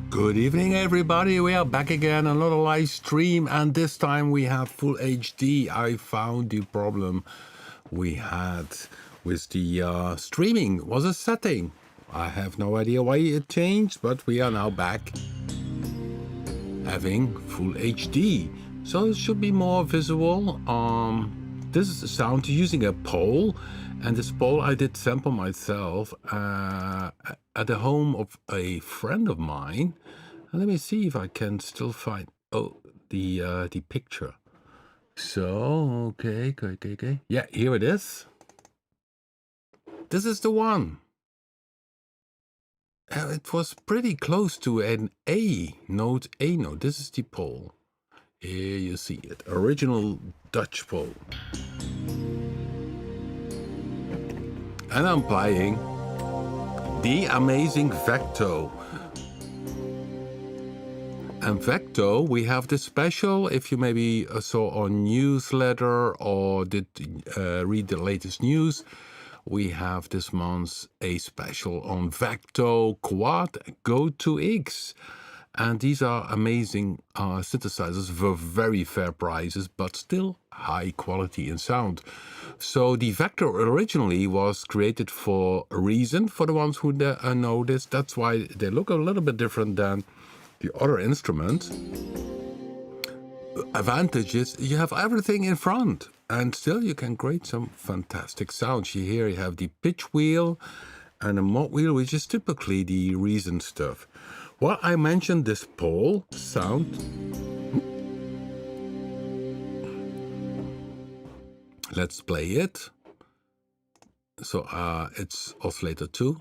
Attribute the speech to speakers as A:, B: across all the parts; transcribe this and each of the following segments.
A: Good evening, everybody. We are back again, another live stream, and this time we have full HD. I found the problem we had with the streaming was a setting. I have no idea why it changed, but we are now back having full HD. So it should be more visible. This is the sound using a pole, and this pole I did sample myself at the home of a friend of mine. And let me see if I can still find the picture. So okay. Yeah, here it is. This is the one. It was pretty close to an A note. This is the pole. Here you see it. Original Dutch pole. And I'm playing the amazing Vecto. And Vecto, we have this special, if you maybe saw on newsletter or did read the latest news, we have this month a special on Vecto Quad Go 2X. And these are amazing synthesizers for very fair prices, but still high quality in sound. So the Vecto originally was created for a reason, for the ones who know this. That's why they look a little bit different than the other instruments. Advantage is you have everything in front, and still you can create some fantastic sounds. Here you have the pitch wheel and a mod wheel, which is typically the reason stuff. Well, I mentioned this pole sound. Let's play it. So it's oscillator 2.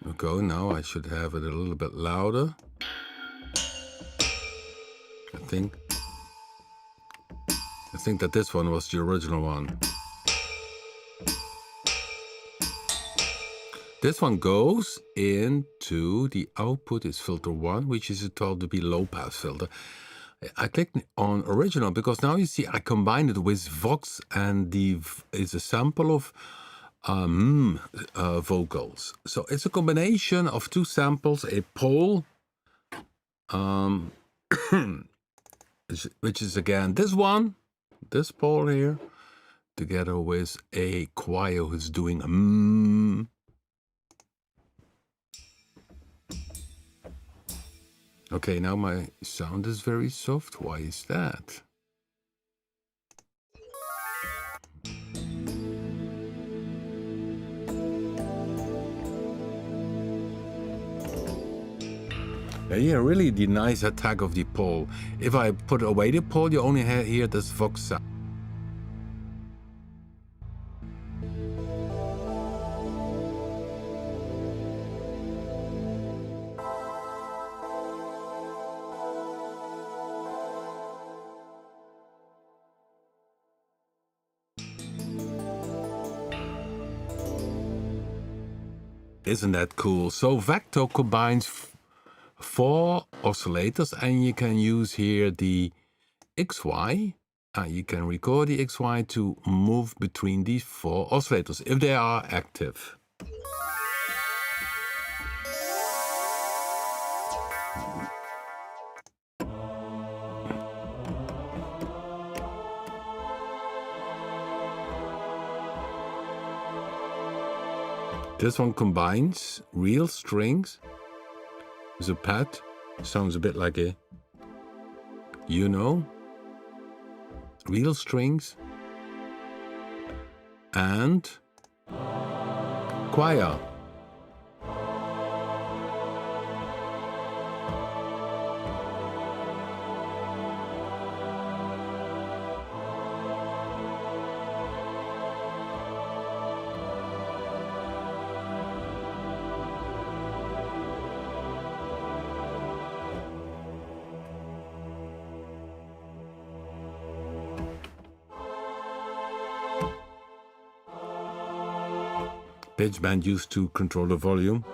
A: Okay, now I should have it a little bit louder. I think that this one was the original one. This one goes into the output is filter 1, which is a 12 dB low pass filter. I clicked on original because now you see I combined it with Vox, and is a sample of vocals. So it's a combination of two samples, a pole, which is again this pole here, together with a choir who's doing Okay, now my sound is very soft. Why is that? Yeah, really the nice attack of the pole. If I put away the pole, you only hear this Vox sound. Isn't that cool? So Vecto combines 4 oscillators, and you can use here the XY. You can record the XY to move between these 4 oscillators if they are active. This one combines real strings with a pad. Sounds a bit like a, real strings and choir. Pitch band used to control the volume.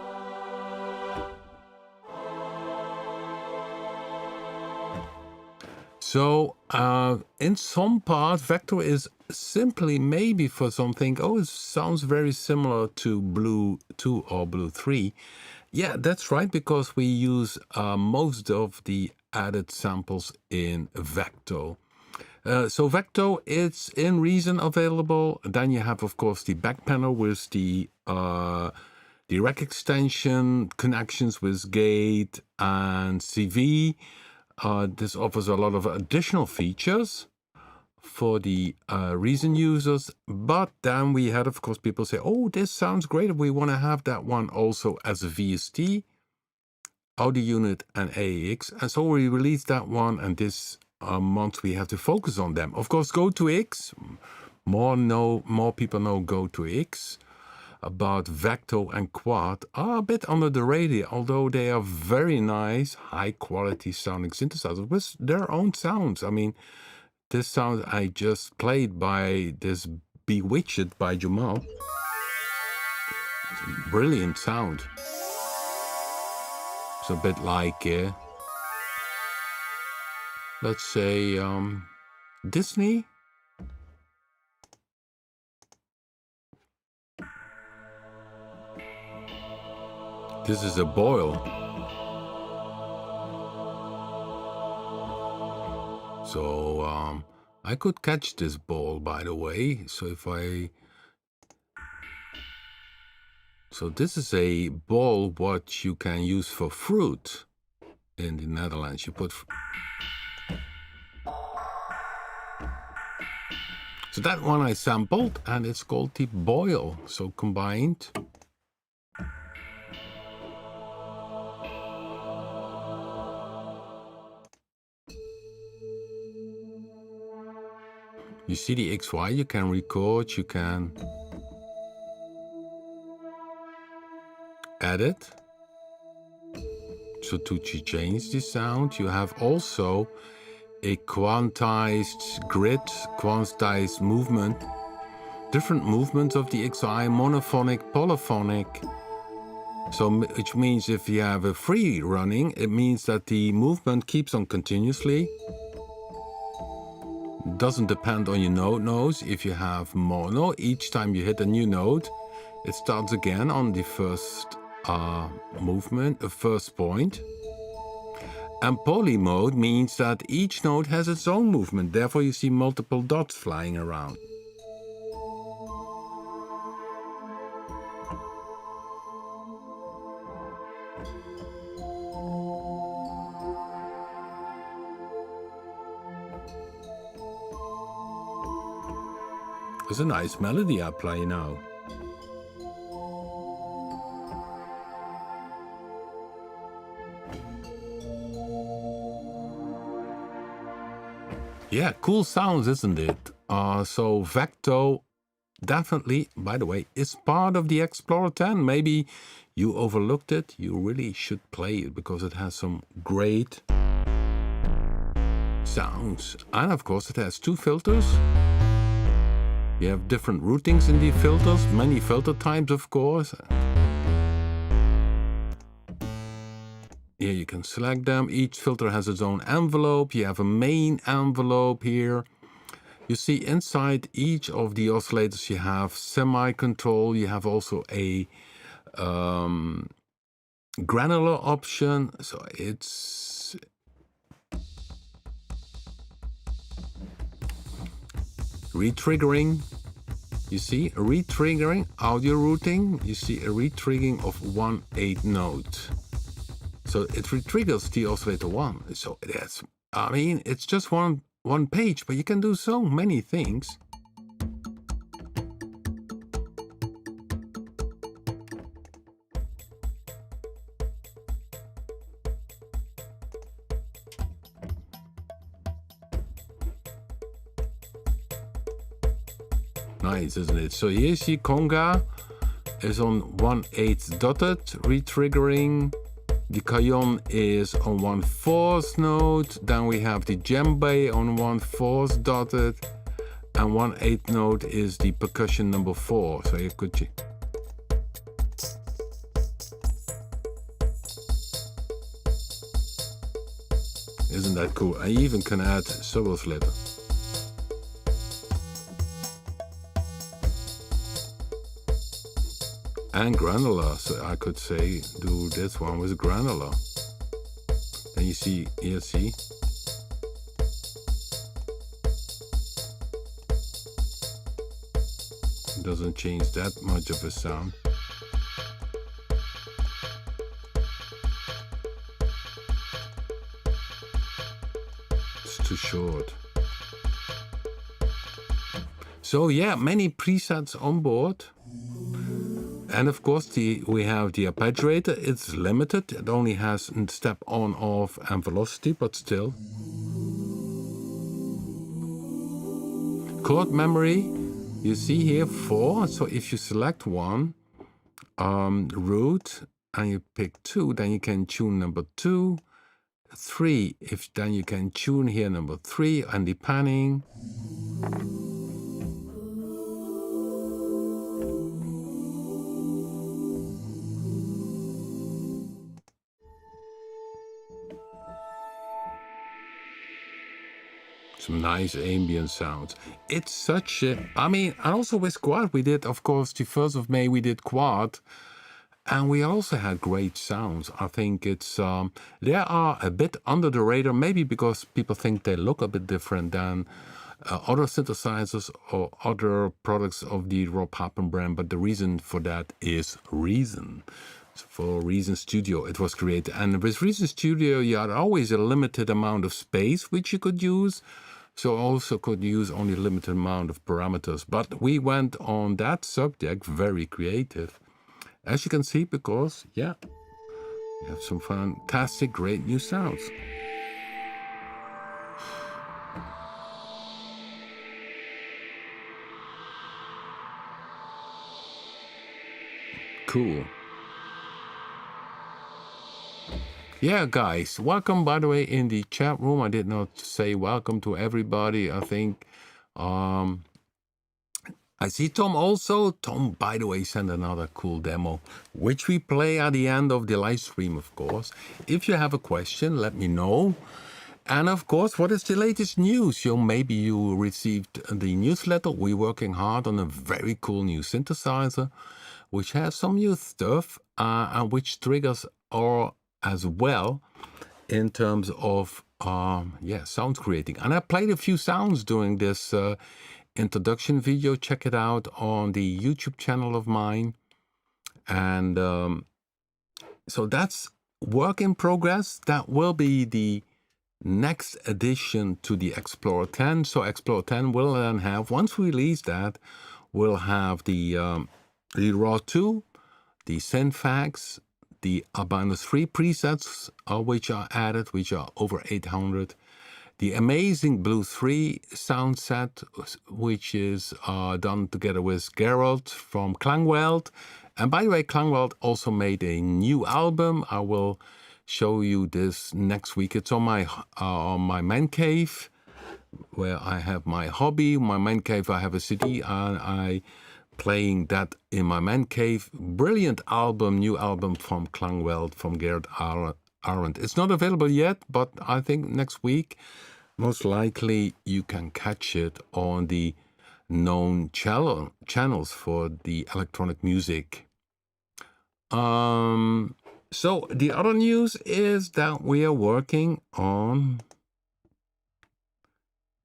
A: So In some part, Vecto is simply maybe for something, oh, it sounds very similar to Blue 2 or Blue 3. Yeah, that's right, because we use most of the added samples in Vecto. So Vecto, it's in Reason available. Then you have, of course, the back panel with the rack extension, connections with gate and CV. This offers a lot of additional features for the Reason users. But then we had, of course, people say, oh, this sounds great. We want to have that one also as a VST, audio unit and AAX. And so we released that one, and this month we have to focus on them. Of course, Go2X, more people know Go2X. But Vecto and Quad are a bit under the radar, although they are very nice, high-quality sounding synthesizers with their own sounds. I mean, this sound I just played by this Bewitched by Jamal. Brilliant sound. It's a bit like, let's say, Disney. This is a boil. So I could catch this ball, by the way. So this is a ball what you can use for fruit in the Netherlands. You put. So that one I sampled, and it's called the boil. So combined. You see the XY, you can record, you can edit. So to change the sound, you have also a quantized grid, quantized movement, different movements of the XY, monophonic, polyphonic. So which means if you have a free running, it means that the movement keeps on continuously. Doesn't depend on your note nodes. If you have mono, each time you hit a new note, it starts again on the first movement, first point. And poly mode means that each note has its own movement. Therefore, you see multiple dots flying around. It's a nice melody I play now. Yeah, cool sounds, isn't it? So Vecto definitely, by the way, is part of the Explorer 10. Maybe you overlooked it. You really should play it because it has some great sounds. And of course, it has 2 filters. You have different routings in the filters, many filter types, of course. Here you can select them. Each filter has its own envelope. You have a main envelope here. You see inside each of the oscillators you have semi-control. You have also a granular option. So it's retriggering. You see a retriggering, audio routing. You see a retriggering of 1/8 note. So it retriggers the oscillator 1. So that's, I mean, it's just one page, but you can do so many things. Nice, isn't it? So here you see conga is on 1/8 dotted, retriggering. The cajon is on 1/4 note. Then we have the djembe on 1/4 dotted, and 1/8 note is the percussion number 4. So you could. Isn't that cool? I even can add solo slitter. And granular, so I could say do this one with granular. And you see here, see? It doesn't change that much of a sound. It's too short. So yeah, many presets on board. And of course, we have the arpeggiator. It's limited. It only has step on, off, and velocity, but still. Chord memory, you see here 4. So if you select one, root, and you pick 2, then you can tune number 2. 3, then you can tune here number 3, and the panning. Some nice ambient sounds. It's such a, I mean, and also with quad, we did, of course, the 1st of May, we did quad, and we also had great sounds. I think it's, they are a bit under the radar, maybe because people think they look a bit different than other synthesizers or other products of the Rob Papen brand, but the reason for that is Reason. For Reason Studio it was created, and with Reason Studio you had always a limited amount of space which you could use, so also could use only a limited amount of parameters. But we went on that subject very creative, as you can see, because yeah, we have some fantastic great new sounds. Cool. Yeah, guys, welcome, by the way, in the chat room. I did not say welcome to everybody. I think I see Tom also. Tom, by the way, sent another cool demo, which we play at the end of the live stream, of course. If you have a question, let me know. And of course, what is the latest news? Maybe you received the newsletter. We're working hard on a very cool new synthesizer, which has some new stuff and which triggers are as well in terms of sound creating. And I played a few sounds during this introduction video. Check it out on the YouTube channel of mine. And so that's work in progress. That will be the next addition to the Explorer 10. So Explorer 10 will then have, once we release that, we'll have the RAW 2, the Synfax, the Urbanus 3 presets, which are added, which are over 800. The amazing Blue 3 sound set, which is done together with Gerald from Klangwelt. And by the way, Klangwelt also made a new album. I will show you this next week. It's on my man cave, where I have my hobby. My man cave, I have a CD, and I playing that in my man cave. Brilliant album, new album from Klangwelt, from Gerard Arendt. It's not available yet, but I think next week, most likely you can catch it on the known channels for the electronic music. So the other news is that we are working on,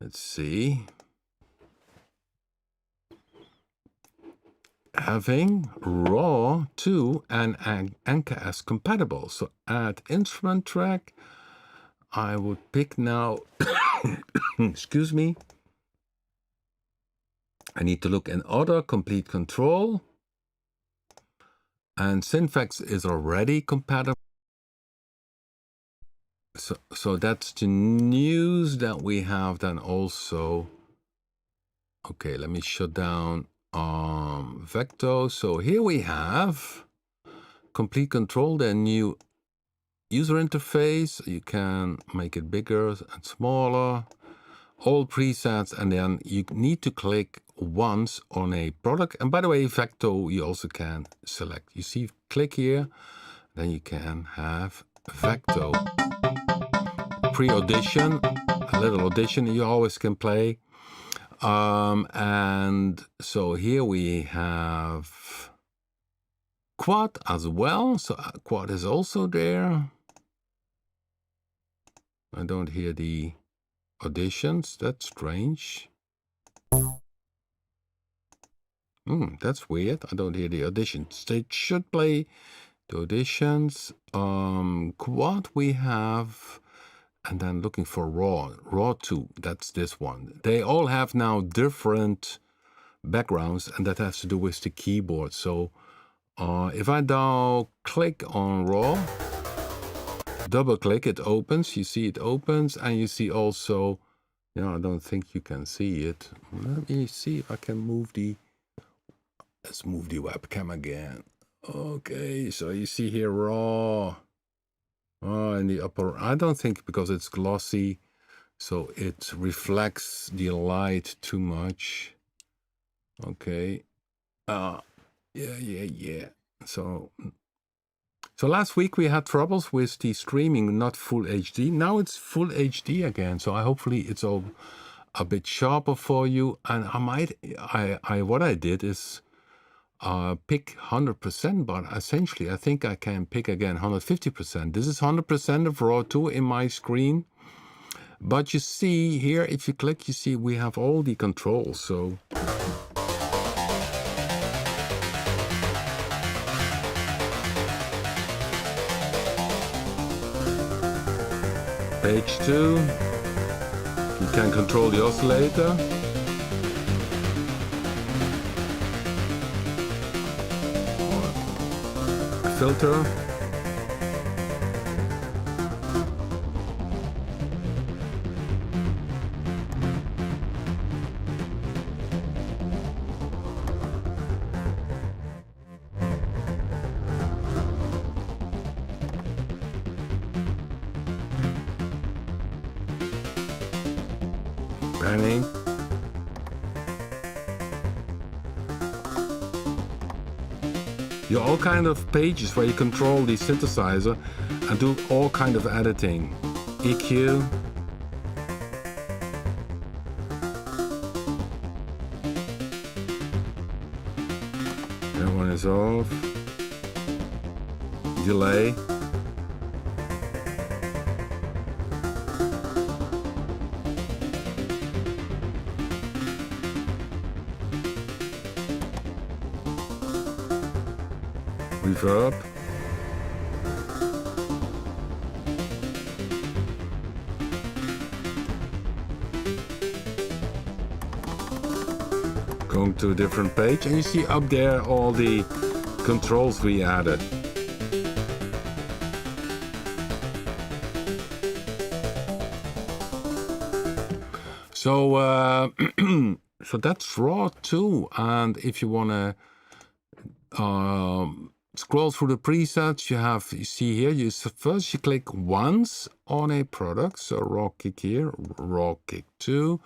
A: let's see, having RAW 2 and NKS compatible. So add instrument track. I would pick now, excuse me. I need to look in other, complete control. And Synfax is already compatible. So that's the news that we have then also. Okay, let me shut down Vecto. So here we have complete control, the new user interface. You can make it bigger and smaller, all presets, and then you need to click once on a product. And by the way, Vecto you also can select. You see, click here, then you can have Vecto. pre-audition, a little audition you always can play. And so here we have quad as well. So quad is also there. I don't hear the auditions. That's strange. That's weird. I don't hear the auditions. They should play the auditions. Quad we have, and then looking for raw 2. That's this one. They all have now different backgrounds, and that has to do with the keyboard. So if I now click on raw, double click, it opens. You see it opens, and you see also, I don't think you can see it. Let me see if I can move the, let's move the webcam again. Okay, so you see here raw. In the upper, I don't think because it's glossy, so it reflects the light too much. Okay. Yeah. So last week we had troubles with the streaming, not full HD. Now it's full HD again. So hopefully it's all a bit sharper for you. And what I did is pick 100%, but essentially I think I can pick again 150%. This is 100% of raw 2 in my screen. But you see here, if you click, you see we have all the controls. So page 2, you can control the oscillator. Filter. Panning. You have all kind of pages where you control the synthesizer and do all kind of editing. EQ. That one is off. Delay. Reverb. Going to a different page, and you see up there all the controls we added. So so that's raw 2, and if you want to scroll through the presets, you see here, first you click once on a product, so raw kick here, raw kick 2,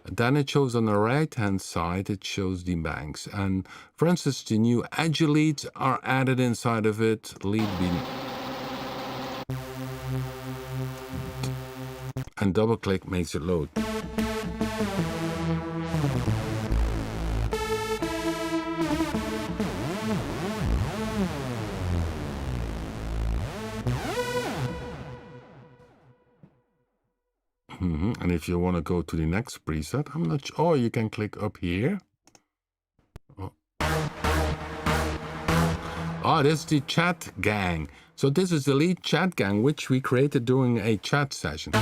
A: then it shows on the right hand side, it shows the banks, and for instance the new edge leads are added inside of it, lead beam, and double click makes it load. And if you want to go to the next preset, I'm not sure. Oh, you can click up here. Oh, this is the chat gang. So this is the lead chat gang, which we created during a chat session.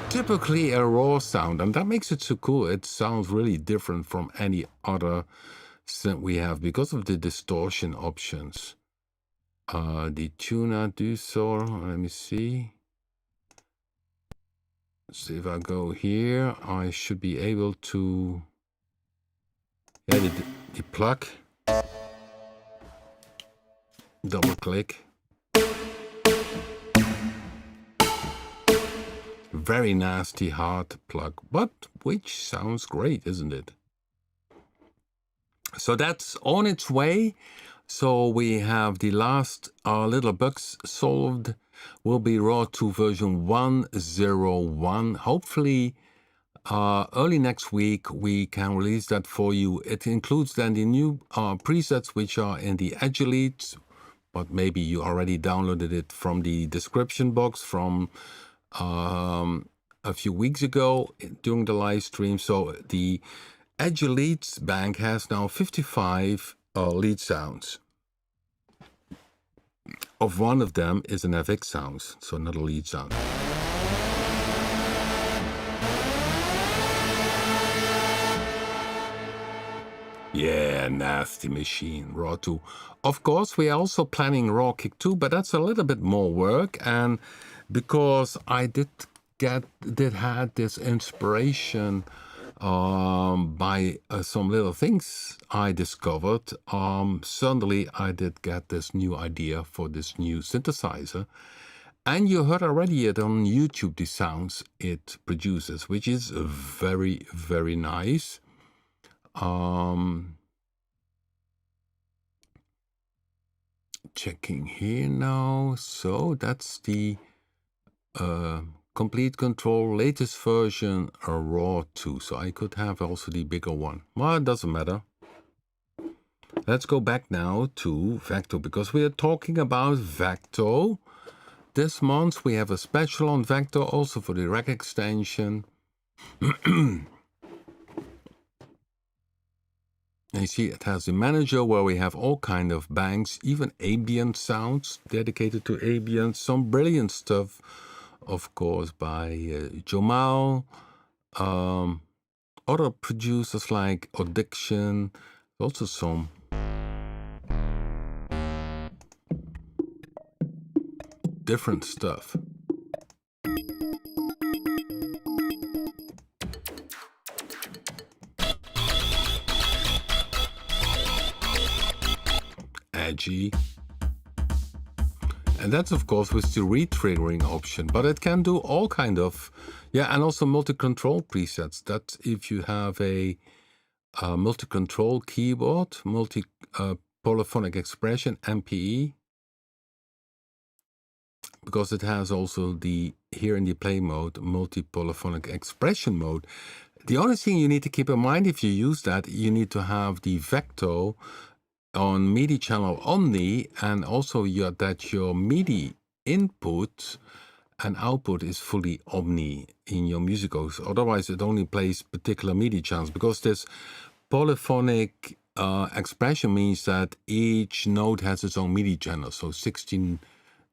A: Typically a raw sound, and that makes it so cool. It sounds really different from any other synth we have because of the distortion options. The tuner so let me see. So if I go here, I should be able to the plug. Double click. Very nasty hard plug, but which sounds great, isn't it? So that's on its way. So we have the last little bugs solved. Will be Raw 2 version 101. Hopefully, early next week we can release that for you. It includes then the new presets which are in the Agilite, but maybe you already downloaded it from the description box from a few weeks ago during the live stream. So the Agilite bank has now 55 lead sounds. Of one of them is an FX sound, so not a lead sound. Yeah, nasty machine, Raw 2. Of course, we are also planning Raw Kick 2, but that's a little bit more work. And because I did had this inspiration by some little things I discovered, suddenly I did get this new idea for this new synthesizer. And you heard already it on YouTube, the sounds it produces, which is very, very nice. Checking here now. So that's the Complete Control latest version, a Raw 2. So I could have also the bigger one. Well, it doesn't matter. Let's go back now to Vecto, because we are talking about Vecto. This month we have a special on Vecto, also for the rack extension. And you see it has the manager where we have all kind of banks, even ambient sounds dedicated to ambient. Some brilliant stuff, of course, by Jamal. Other producers like Addiction. Also some different stuff. Edgy. And that's of course with the re-triggering option, but it can do all kind of, yeah, and also multi-control presets. That if you have a multi-control keyboard, polyphonic expression, MPE, because it has also the, here in the play mode, multi-polyphonic expression mode. The only thing you need to keep in mind if you use that, you need to have the Vecto on MIDI channel Omni, and also that your MIDI input and output is fully Omni in your musicals. Otherwise, it only plays particular MIDI channels, because this polyphonic expression means that each note has its own MIDI channel. So 16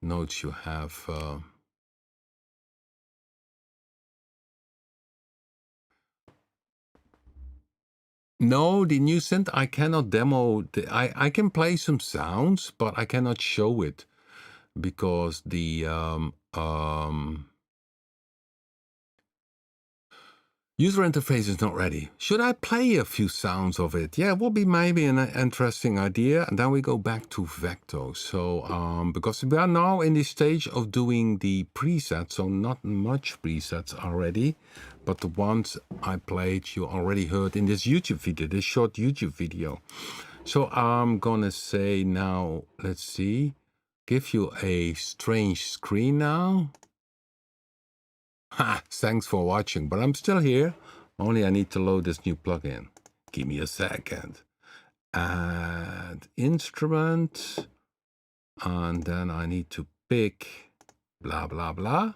A: notes you have. No, the new synth I cannot demo. I can play some sounds, but I cannot show it because the user interface is not ready. Should I play a few sounds of it? Yeah, it would be maybe an interesting idea. And then we go back to Vecto. So because we are now in the stage of doing the presets, so not much presets already. But the ones I played, you already heard in this YouTube video, this short YouTube video. So I'm gonna say now, let's see, give you a strange screen now. Ha, thanks for watching, but I'm still here. Only I need to load this new plugin. Give me a second. Add instrument. And then I need to pick blah, blah, blah.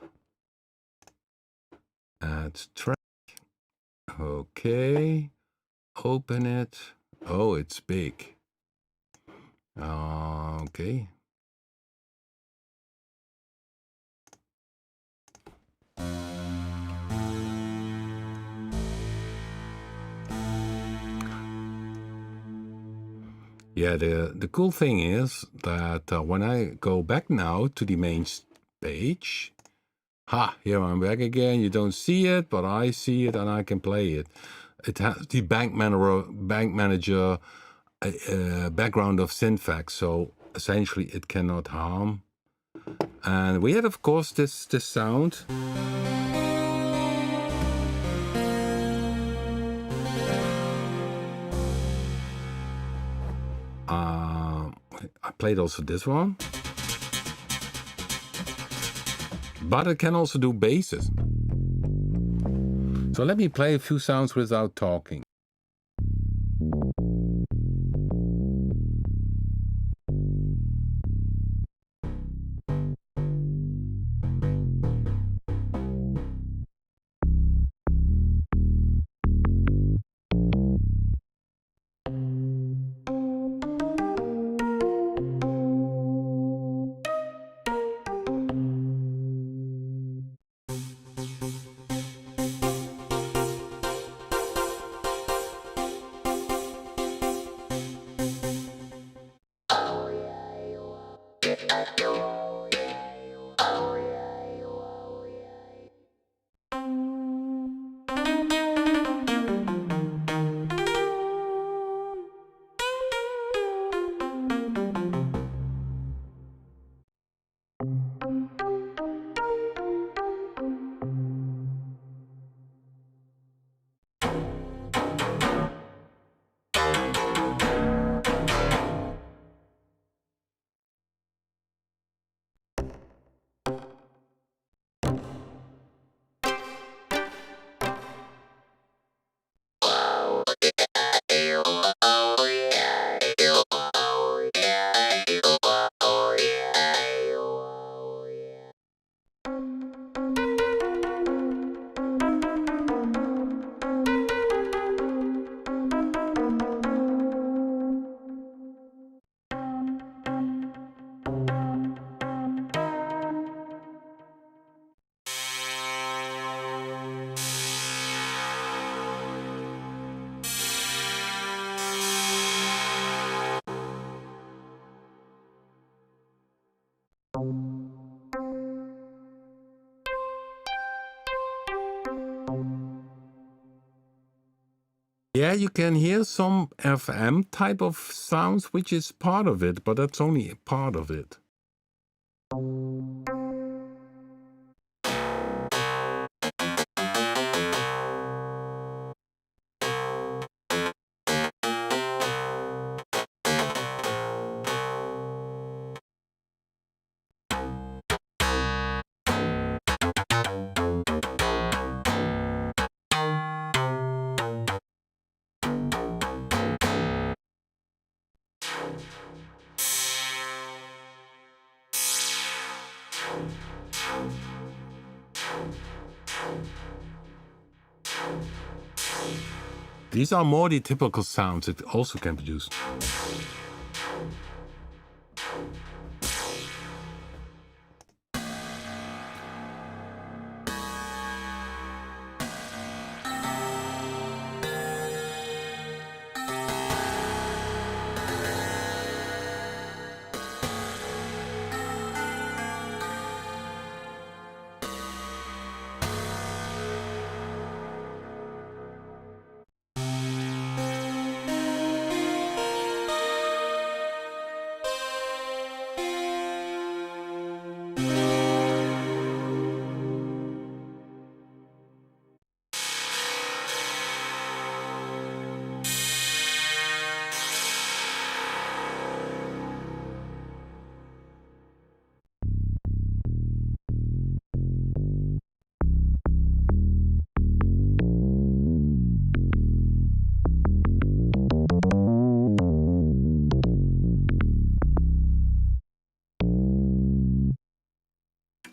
A: Add track. Okay. Open it. Oh, it's big. Okay. Yeah, the cool thing is that when I go back now to the main page, here I'm back again. You don't see it, but I see it and I can play it. It has the bank manager background of Synfax, so essentially it cannot harm. And we had, of course, this sound. played also this one. But it can also do basses. So let me play a few sounds without talking. Yeah, you can hear some FM type of sounds, which is part of it, but that's only a part of it. These are more the typical sounds it also can produce.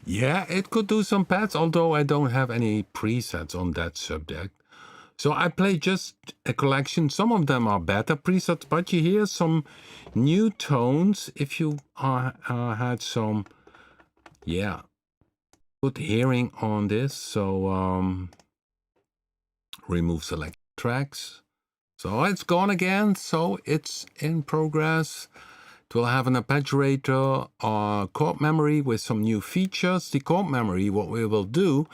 A: Yeah, it could do some pads, although I don't have any presets on that subject. So I play just a collection. Some of them are better presets, but you hear some new tones if you had some, yeah, good hearing on this. So remove select tracks. So it's gone again. So it's in progress. It will have an arpeggiator or chord memory with some new features. The chord memory, what we will do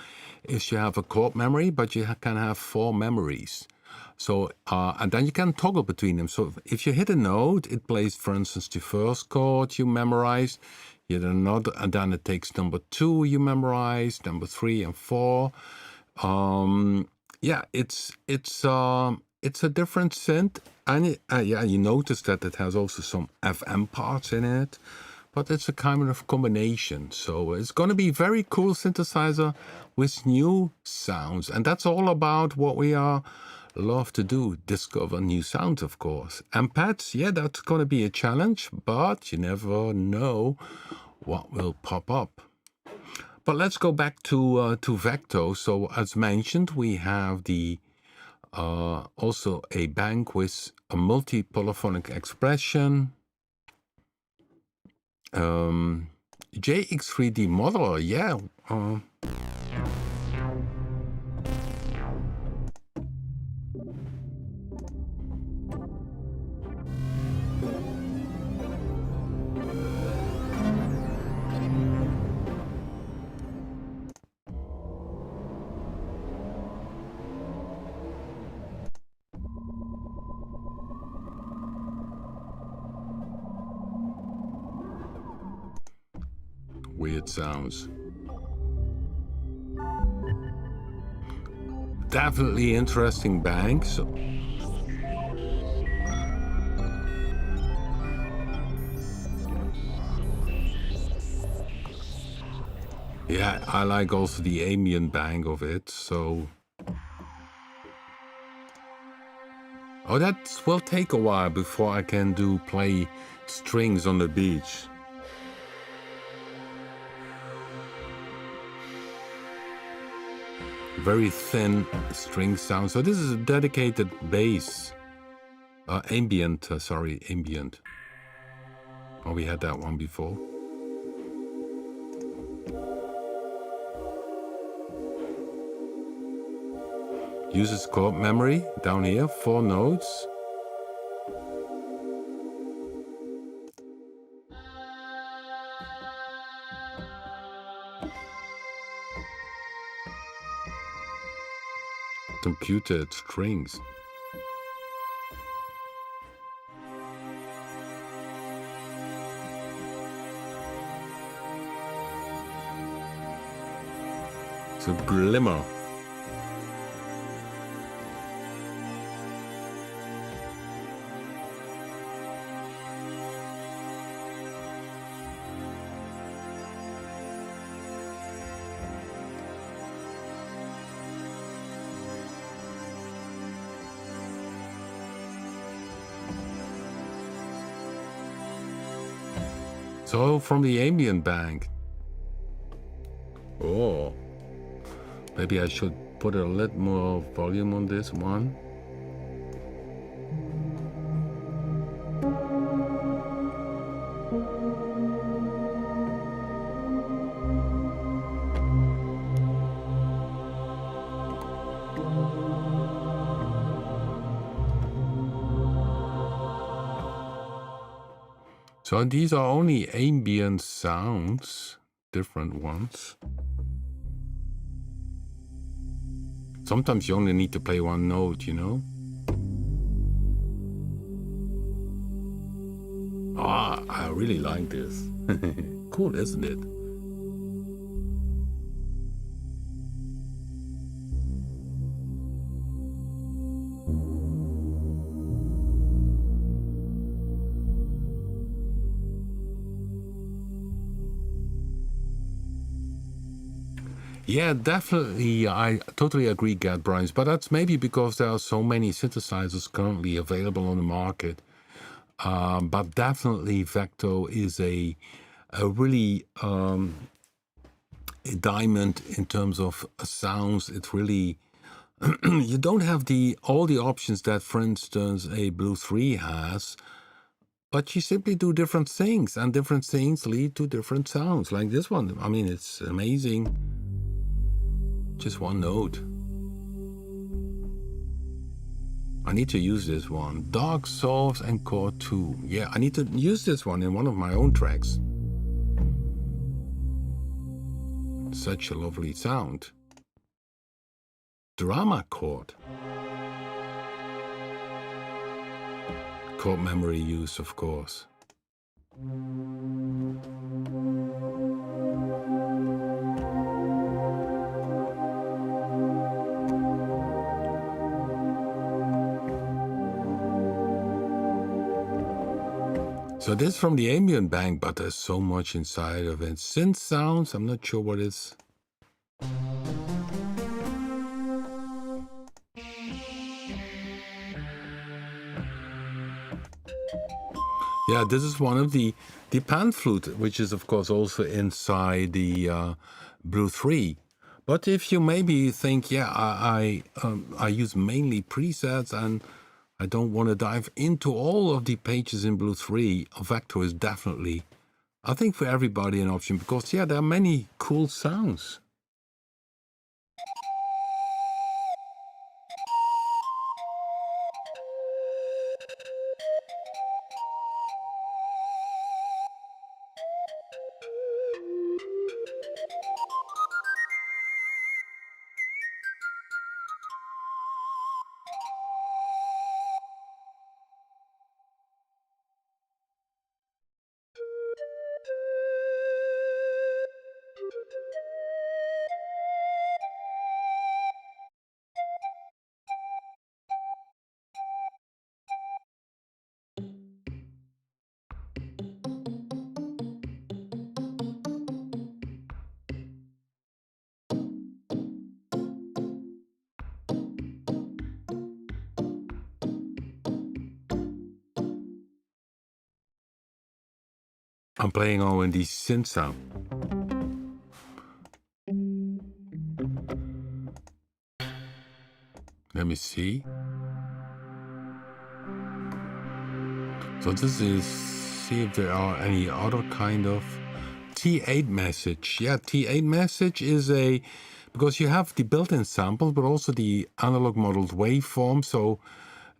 A: is you have a chord memory, but you can have 4 memories. So, and then you can toggle between them. So if you hit a note, it plays, for instance, the first chord you memorize, you hit another, and then it takes number 2 you memorize, number 3 and 4. Yeah, it's it's a different synth, and yeah, you notice that it has also some FM parts in it, but it's a kind of combination. So it's going to be very cool synthesizer with new sounds, and that's all about what we love to do, discover new sounds, of course. And pads, yeah, that's going to be a challenge, but you never know what will pop up. But let's go back to Vecto. So as mentioned, we have the also a bank with a multi-polyphonic expression. JX3D modeler, yeah. Weird sounds. Definitely interesting bank. So yeah, I like also the ambient bang of it. So that will take a while before I can play strings on the beach. Very thin string sound. So this is a dedicated bass. Ambient, ambient. Oh, we had that one before. Uses chord memory down here, 4 notes. Computed strings. It's a glimmer. So from the ambient bank. Oh, maybe I should put a little more volume on this one. So these are only ambient sounds, different ones. Sometimes you only need to play one note, you know? Ah, I really like this. Cool, isn't it? Yeah, definitely. I totally agree, Gad Bryans, but that's maybe because there are so many synthesizers currently available on the market. But definitely Vecto is a really a diamond in terms of sounds. It really you don't have all the options that, for instance, a Blue 3 has, but you simply do different things, and different things lead to different sounds. Like this one, I mean, it's amazing. Just one note. I need to use this one. Dark Solves and Chord 2. Yeah, I need to use this one in one of my own tracks. Such a lovely sound. Drama chord. Chord memory use, of course. So this is from the ambient bank, but there's so much inside of it. Synth sounds, I'm not sure what it's. Yeah, this is one of the pan flute, which is of course also inside the Blue 3. But if you maybe think, yeah, I use mainly presets and I don't want to dive into all of the pages in Blue 3, Vecto is definitely, I think, for everybody an option, because yeah, there are many cool sounds. I'm playing all in the synth sound. Let me see. So this is, see if there are any other kind of T8 message. Yeah, T8 message is because you have the built-in samples, but also the analog modeled waveform. So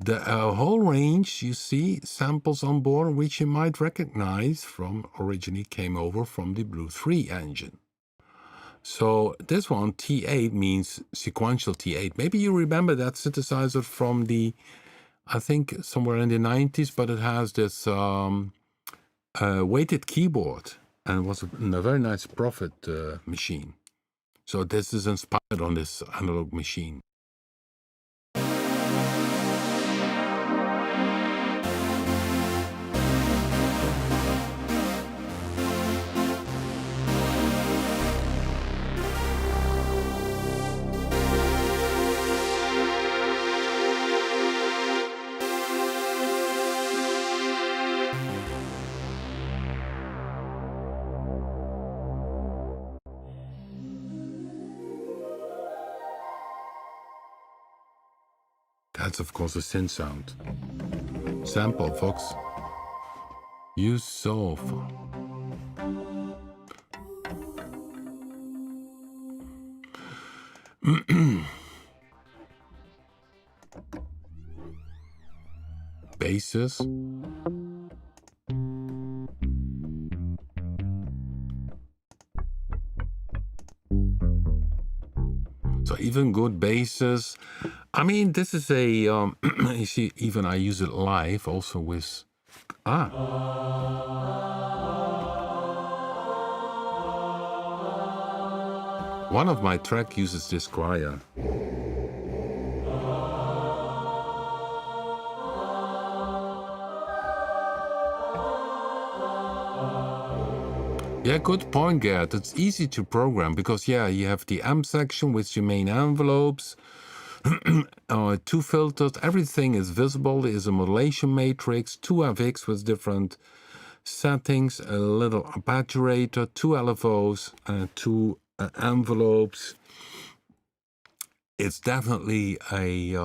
A: the whole range, you see samples on board, which you might recognize from originally came over from the Blue 3 engine. So this one, T8, means sequential T8. Maybe you remember that synthesizer from the, I think, somewhere in the 90s, but it has this weighted keyboard and was a very nice Prophet machine. So this is inspired on this analog machine. That's of course a synth sound. Sample, folks. Use so far. Basses. So even good basses. I mean, this is a, you see, even I use it live also with, one of my track uses this choir. Yeah, good point, Gerd. It's easy to program because, yeah, you have the amp section with your main envelopes, 2 filters, everything is visible. There is a modulation matrix, 2 FX with different settings, a little aperturator, 2 LFOs, 2 envelopes. It's definitely a,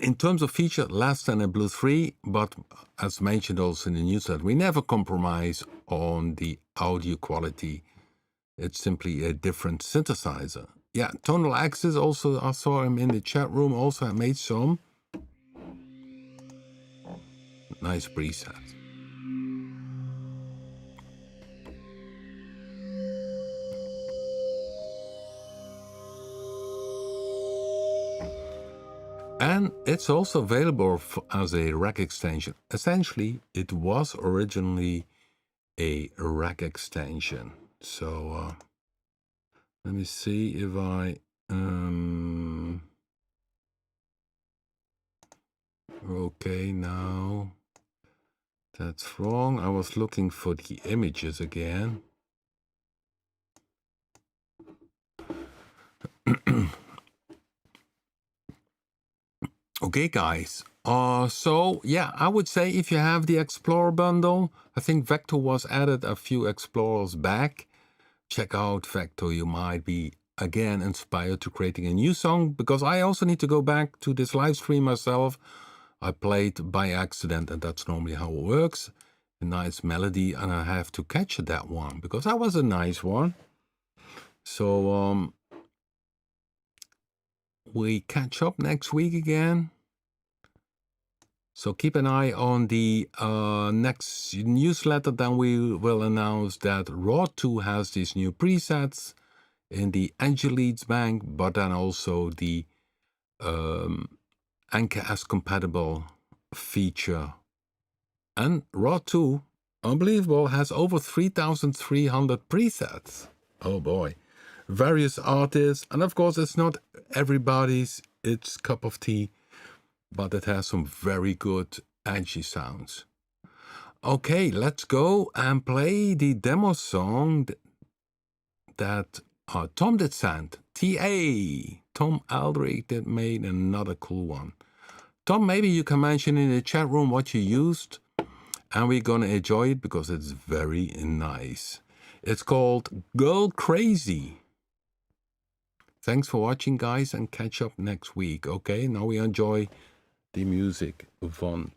A: in terms of feature, less than a Blue 3, but as mentioned also in the newsletter, we never compromise on the audio quality. It's simply a different synthesizer. Yeah, Tonal Axis also, I saw him in the chat room, also made some nice presets. And it's also available as a rack extension. Essentially, it was originally a rack extension. So let me see if I okay, now That's wrong. I was looking for the images again. Okay, guys. So yeah, I would say if you have the Explorer bundle, I think Vecto was added a few Explorers back. Check out Vecto. You might be again inspired to creating a new song, because I also need to go back to this live stream myself. I played by accident, and that's normally how it works. A nice melody, and I have to catch that one because that was a nice one. So we catch up next week again. So keep an eye on the next newsletter. Then we will announce that Raw 2 has these new presets in the Angelides bank, but then also the NKS compatible feature. And Raw 2, unbelievable, has over 3,300 presets. Oh boy. Various artists, and of course it's not everybody's its cup of tea, but it has some very good edgy sounds. Okay, let's go and play the demo song that Tom did send. TA, Tom Aldrich did made another cool one. Tom, maybe you can mention in the chat room what you used, and we're gonna enjoy it because it's very nice. It's called Girl Crazy. Thanks for watching, guys, and catch up next week. Okay, now we enjoy the music van